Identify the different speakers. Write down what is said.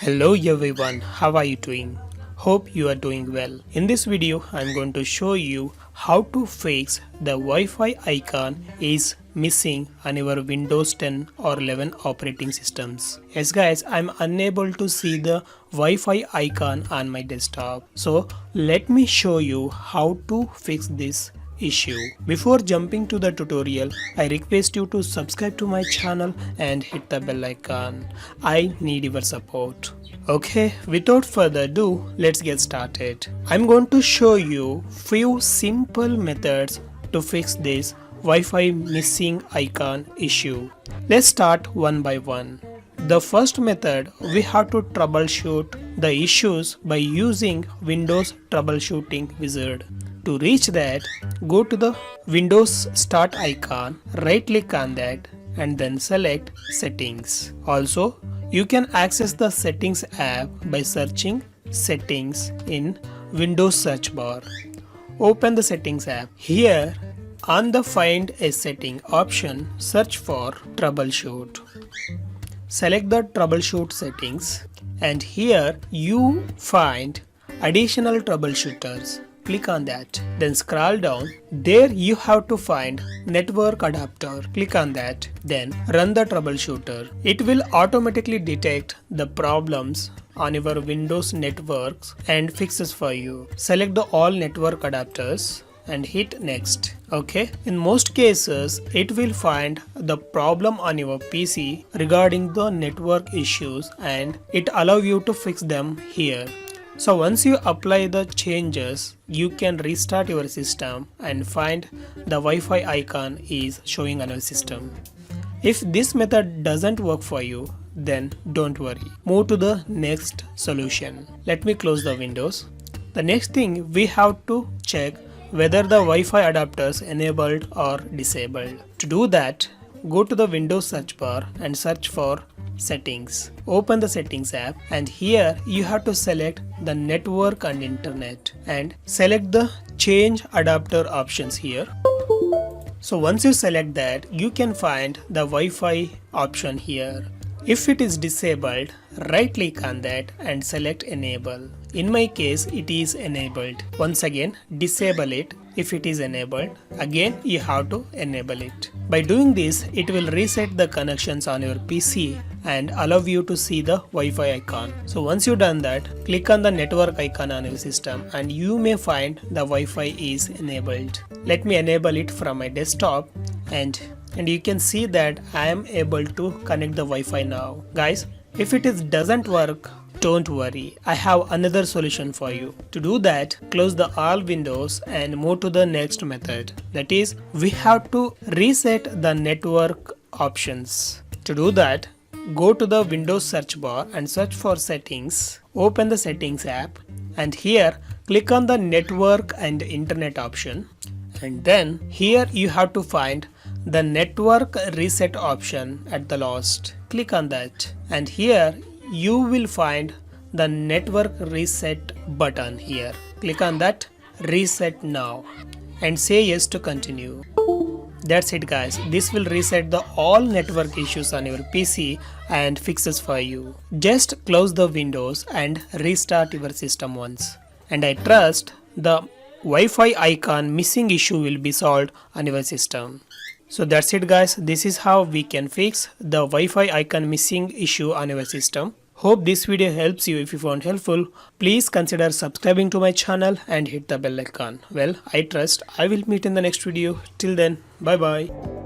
Speaker 1: Hello everyone, how are you doing? Hope you are doing well. In this video, I'm going to show you how to fix the Wi-Fi icon is missing on your Windows 10 or 11 operating systems. Yes guys, I'm unable to see the Wi-Fi icon on my desktop. So let me show you how to fix this issue. Before jumping to the tutorial, I request you to subscribe to my channel and hit the bell icon. I need your support. Okay, without further ado, let's get started. I'm going to show you few simple methods to fix this Wi-Fi missing icon issue. Let's start one by one. The first method, we have to troubleshoot the issues by using Windows troubleshooting wizard. To reach that, go to the Windows Start icon, right click on that and then select Settings. Also, you can access the Settings app by searching Settings in Windows search bar. Open the Settings app. Here, on the Find a Setting option, search for Troubleshoot. Select the Troubleshoot settings and here you find Additional Troubleshooters. Click on that. Then scroll down. There you have to find network adapter. Click on that. Then run the troubleshooter. It will automatically detect the problems on your Windows networks and fixes for you. Select the all network adapters and hit next. Okay, in most cases it will find the problem on your PC regarding the network issues and it allow you to fix them here. So once you apply the changes, you can restart your system and find the Wi-Fi icon is showing on your system. If this method doesn't work for you, then don't worry. Move to the next solution. Let me close the windows. The next thing, we have to check whether the Wi-Fi adapters enabled or disabled. To do that, go to the Windows search bar and search for Settings. Open the Settings app and here you have to select the network and internet and select the change adapter options here. So once you select that, you can find the Wi-Fi option here. If it is disabled, right click on that and select enable. In my case, it is enabled. Once again, disable it. If it is enabled, again you have to enable it. By doing this, it will reset the connections on your PC and allow you to see the Wi-Fi icon. So once you've done that, click on the network icon on your system and you may find the Wi-Fi is enabled. Let me enable it from my desktop and you can see that I am able to connect the Wi-Fi now. Guys, if it doesn't work, don't worry, I have another solution for you. To do that, close the all windows and move to the next method. That is, we have to reset the network options. To do that, go to the Windows search bar and search for Settings. Open the Settings app and here click on the network and internet option. And then here you have to find the network reset option at the last. Click on that and here you will find the network reset button here. Click on that, reset now and say yes to continue. That's it guys, this will reset the all network issues on your PC and fixes for you. Just close the windows and restart your system once. And I trust the Wi-Fi icon missing issue will be solved on your system. So that's it guys, this is how we can fix the Wi-Fi icon missing issue on your system. Hope this video helps you. If you found helpful, please consider subscribing to my channel and hit the bell icon. Well, I trust I will meet in the next video. Till then, bye bye.